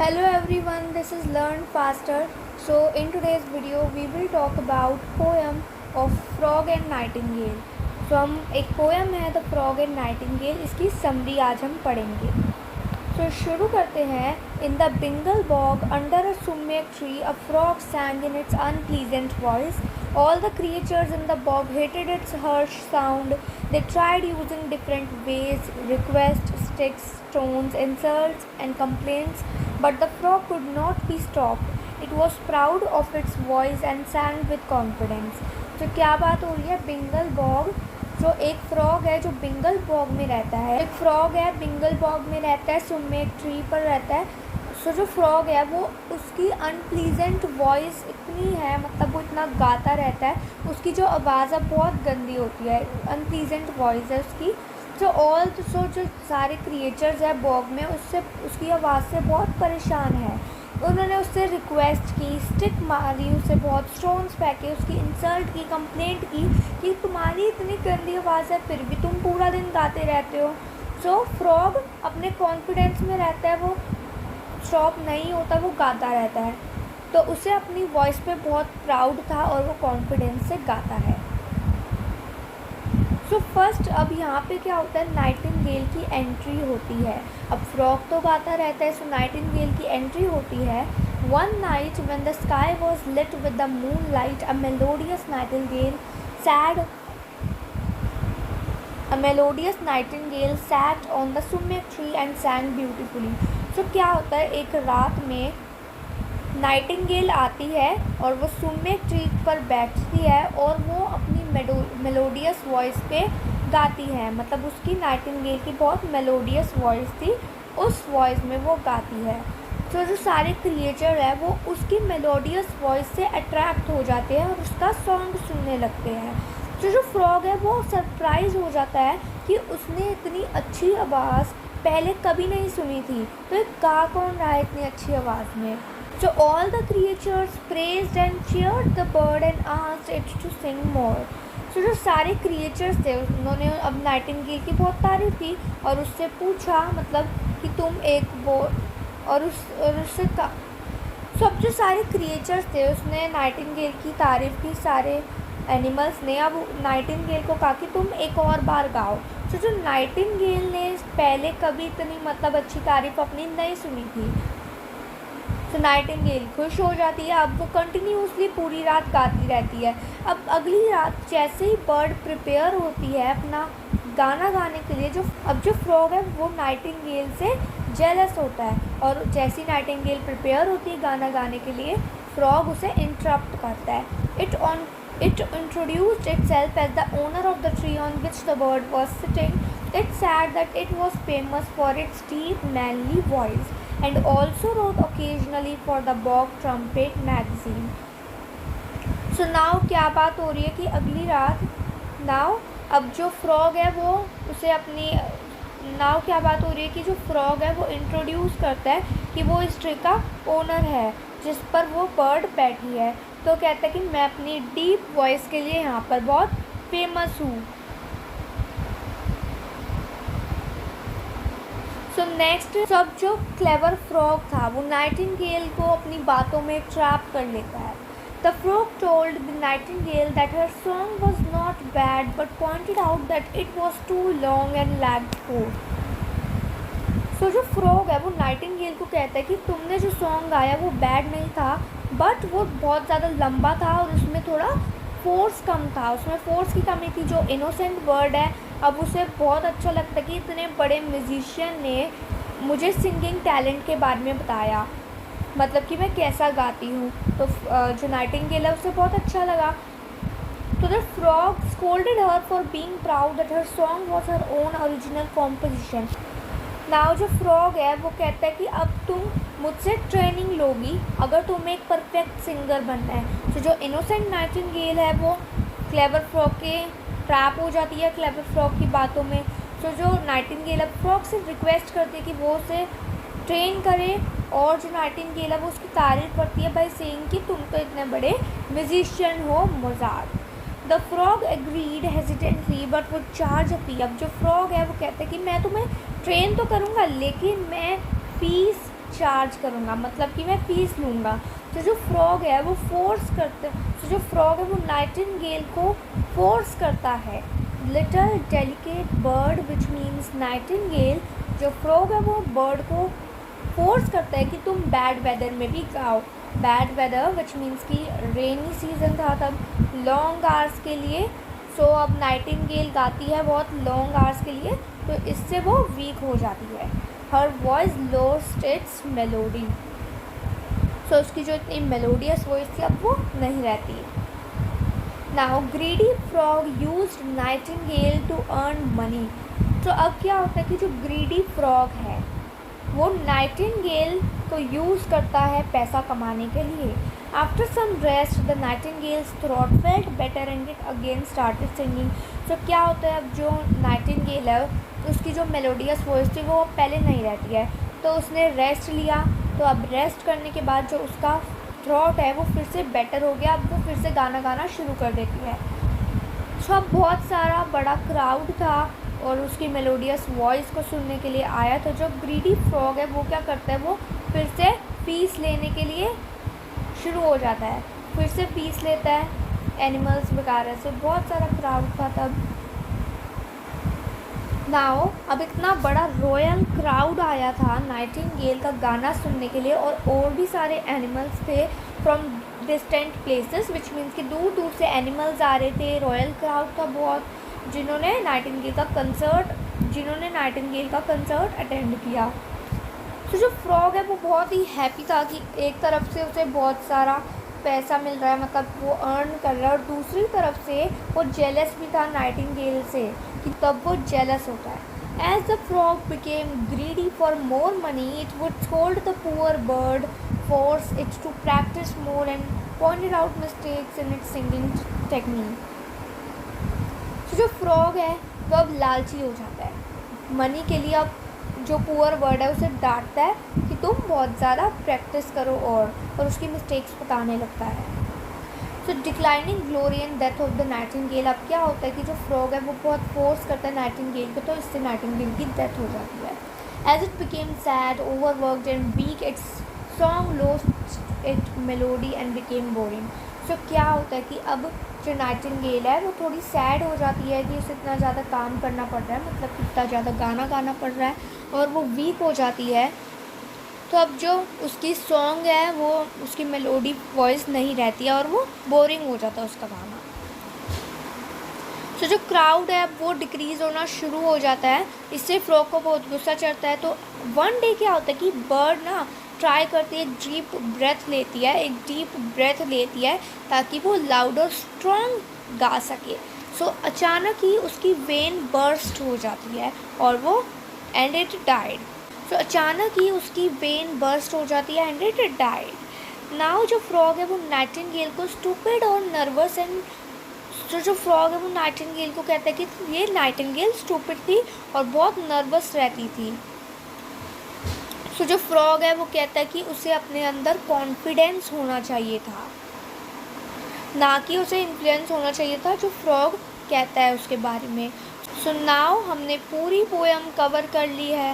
Hello everyone, this is Learn Faster. So in today's video we will talk about poem of Frog and Nightingale. So हम एक poem है The Frog and Nightingale, इसकी summary आज हम पढ़ेंगे. So शुरू करते हैं. In the Bengal bog under a sumac tree a frog sang in its unpleasant voice. All the creatures in the bog hated its harsh sound. They tried using different ways, requests, sticks, stones, insults and complaints, but the frog could not be stopped. It was proud of its voice and sang with confidence. तो क्या बात हो रही है? बिंगल bog, जो एक frog है जो बिंगल बॉग में रहता है. एक फ्रॉग है बिंगल बॉग में रहता है, सुमेक ट्री पर रहता है. सो जो फ्रॉग है वो उसकी अनप्लीजेंट वॉइस इतनी है, मतलब वो इतना गाता रहता है, उसकी जो आवाज़ है बहुत गंदी होती है, अनप्लीजेंट वॉइस है उसकी. जो सारे क्रिएचर्स है बॉग में उससे उसकी आवाज़ से बहुत परेशान है. उन्होंने उससे रिक्वेस्ट की, स्टिक मारी, उसे बहुत स्टोन्स फेंके, उसकी इंसल्ट की, कंप्लेंट की कि तुम्हारी इतनी गंदी आवाज़ है फिर भी तुम पूरा दिन गाते रहते हो. सो फ्रॉग अपने कॉन्फिडेंस में रहता है, वो स्टॉप नहीं होता, वो गाता रहता है. तो उसे अपनी वॉइस पे बहुत प्राउड था और वो कॉन्फिडेंस से गाता है. सो फर्स्ट अब यहाँ पे क्या होता है, नाइटिंगेल की एंट्री होती है. अब फ्रॉग तो गाता रहता है, सो नाइटिंगेल की एंट्री होती है. One night when the sky was lit with the moon light a melodious nightingale sat on the sumac tree and sang beautifully. So क्या होता है, एक रात में नाइटिंगेल आती है और वो सुमेक ट्री पर बैठती है और वो अपनी मेलोडियस वॉइस पे गाती है. मतलब उसकी नाइटिंगेल की बहुत मेलोडियस वॉइस थी, उस वॉइस में वो गाती है. तो जो सारे क्रिएचर है वो उसकी मेलोडियस वॉइस से अट्रैक्ट हो जाते हैं और उसका सॉन्ग सुनने लगते हैं. तो जो फ्रॉग है वो सरप्राइज़ हो जाता है कि उसने इतनी अच्छी आवाज़ पहले कभी नहीं सुनी थी, तो ये गा कौन रहा है इतनी अच्छी आवाज़ में. So all the creatures praised and cheered the bird and asked it to sing more. So जो सारे creatures थे उन्होंने अब नाइटिंगेल की बहुत तारीफ़ की और उससे पूछा, मतलब कि तुम एक वो और उससे सब जो सारे क्रिएचर्स थे उसने नाइटिंगेल की तारीफ़ की, सारे एनिमल्स ने. अब नाइटिंगेल को कहा कि तुम एक और बार गाओ. तो जो नाइटिंगेल ने पहले कभी इतनी मतलब अच्छी तारीफ़ अपनी नहीं सुनी थी, तो नाइटिंगेल खुश हो जाती है. अब वो कंटिन्यूसली पूरी रात गाती रहती है. अब अगली रात जैसे ही बर्ड प्रिपेयर होती है अपना गाना गाने के लिए, जो फ्रॉग है वो नाइटिंगेल से जेलस होता है और जैसी नाइटिंगेल प्रिपेयर होती है गाना गाने के लिए, फ्रॉग उसे इंटरप्ट करता है. It introduced itself as the owner of the tree on which the bird was sitting. It said that it was famous for its deep, manly voice and also wrote occasionally for the Bog Trumpet magazine. So now क्या बात हो रही है कि अगली रात अब जो फ्रॉग है वो उसे अपनी क्या बात हो रही है कि जो फ्रॉग है वो इंट्रोड्यूस करता है कि वो इस ट्री का ओनर है जिस पर वो बर्ड बैठी है. तो कहता है कि मैं अपनी डीप वॉइस के लिए यहाँ पर बहुत फेमस हूँ. सो नेक्स्ट, सब जो क्लेवर फ्रॉग था वो नाइटिंगेल को अपनी बातों में ट्रैप कर लेता है. The frog told the nightingale that her song was not bad but pointed out that it was too long and lagged for. So जो फ्रॉग है वो नाइटिंगेल को कहता है कि तुमने जो सॉन्ग गाया वो बैड नहीं था, बट वो बहुत ज़्यादा लंबा था और उसमें थोड़ा फोर्स कम था, उसमें फोर्स की कमी थी. जो इनोसेंट बर्ड है अब उसे बहुत अच्छा लगता कि इतने बड़े म्यूजिशियन ने मुझे सिंगिंग टैलेंट के बारे में बताया, मतलब कि मैं कैसा गाती हूँ. तो जो नाइटिंगेल है उसे बहुत अच्छा लगा. तो the frog scolded her for being proud that her song was her own original composition. Now जो फ्रॉग है वो कहता है कि अब तुम मुझसे ट्रेनिंग लोगी अगर तुम्हें एक परफेक्ट सिंगर बनना है. तो जो इनोसेंट नाइटिंगेल है वो क्लेवर फ्रॉग के ट्रैप हो जाती है, क्लेवर फ्रॉग की बातों में. तो जो नाइटिंगेल है फ्रॉग से रिक्वेस्ट करती है कि वो उसे ट्रेन करे और जो नाइटिंगेल है वो उसकी तारीफ़ करती है बाय सेइंग कि तुम तो इतने बड़े म्यूजिशियन हो, Mozart. The frog agreed hesitantly but वो चार्ज अ फी. अब जो फ्रॉग है वो कहता है कि मैं तुम्हें ट्रेन तो करूँगा लेकिन मैं फीस चार्ज करूँगा, मतलब कि मैं फ़ीस लूँगा। तो जो फ्रॉग है वो जो फ्रॉग है वो नाइटिंगेल को फोर्स करता है। Little delicate bird which means Nightingale, जो फ्रॉग है वो बर्ड को फोर्स करता है कि तुम बैड वेदर में भी गाओ। बैड वेदर विच मीन्स कि रेनी सीजन था तब, लॉन्ग आवर्स के लिए। सो अब नाइटिंगेल गाती है बहुत लॉन्ग आवर्स के लिए, तो इससे वो वीक हो जाती है। Her voice lost its melody, so उसकी जो इतनी मेलोडियस वॉइस थी अब वो नहीं रहती। Now greedy frog used nightingale to earn money. तो अब क्या होता है कि जो ग्रीडी फ्रॉग है वो नाइटिंगेल को यूज़ करता है पैसा कमाने के लिए। After some rest the nightingale's throat felt better and it again started singing. तो क्या होता है, अब जो नाइटिंगेल है उसकी जो मेलोडियस वॉइस थी वो पहले नहीं रहती है, तो उसने रेस्ट लिया। तो अब रेस्ट करने के बाद जो उसका थ्रोट है वो फिर से बेटर हो गया, अब वो फिर से गाना गाना शुरू कर देती है। तो अब बहुत सारा बड़ा क्राउड था और उसकी मेलोडियस वॉइस को सुनने के लिए आया। तो जो ग्रीडी फ्रॉग है वो क्या करता है, वो फिर से फीस लेने के लिए शुरू हो जाता है, फिर से फीस लेता है एनिमल्स वगैरह से। बहुत सारा क्राउड था तब। नाउ अब इतना बड़ा रॉयल क्राउड आया था नाइटिंगेल का गाना सुनने के लिए, और भी सारे एनिमल्स थे from distant places, which means कि दूर दूर से एनिमल्स आ रहे थे। रॉयल क्राउड था बहुत, जिन्होंने नाइटिंगेल का कंसर्ट अटेंड किया। तो जो फ्रॉग है वो बहुत ही हैप्पी था कि एक तरफ से उसे बहुत सारा पैसा मिल रहा है, मतलब वो अर्न कर रहा है, और दूसरी तरफ से वो जेलस भी था नाइटिंगेल से, कि तब वो जेलस होता है। As the frog became greedy for more money it would scold the poor bird, force it to practise more and pointed out mistakes in its singing technique. तो जो फ्रॉग है वो अब लालची हो जाता है मनी के लिए। अब जो पुअर बर्ड है उसे डांटता है कि तुम बहुत ज़्यादा प्रैक्टिस करो, और उसकी मिस्टेक्स बताने लगता है। So declining glory and death of the nightingale. अब क्या होता है कि जो फ्रॉग है वो बहुत फोर्स करता है नाइटिंगेल को, तो इससे नाइटिंगेल की डेथ हो जाती है। As it became sad, overworked and weak, its song lost it melody and became boring. So क्या होता है कि अब जो नाइटिंगेल है वो थोड़ी सैड हो जाती है कि उसे इतना ज़्यादा काम करना पड़ रहा है, मतलब इतना ज़्यादा गाना गाना पड़ रहा है, और वो वीक हो जाती है। तो अब जो उसकी सॉन्ग है वो उसकी मेलोडी वॉइस नहीं रहती है, और वो बोरिंग हो जाता है उसका गाना। तो जो क्राउड है वो डिक्रीज़ होना शुरू हो जाता है, इससे फ्रॉग को बहुत गुस्सा चढ़ता है। तो वन डे क्या होता है कि बर्ड ना ट्राई करती है, एक डीप ब्रेथ लेती है ताकि वो लाउड और स्ट्रॉन्ग गा सके। सो अचानक ही उसकी वेन बर्स्ट हो जाती है और वो एंड इट डाइड। सो अचानक ही उसकी वेन बर्स्ट हो जाती है एंड इट डाइड। नाउ जो फ्रॉग है वो नाइटिंगेल को स्टूपिड और नर्वस एंड जो फ्रॉग है वो नाइटिंगेल को कहता है कि ये नाइटिंगेल स्टूपिड थी और बहुत नर्वस रहती थी। सो जो फ्रॉग है वो कहता है कि उसे अपने अंदर कॉन्फिडेंस होना चाहिए था, ना कि उसे इन्फ्लुएंस होना चाहिए था, जो फ्रॉग कहता है उसके बारे में। सो नाउ हमने पूरी पोएम कवर कर ली है।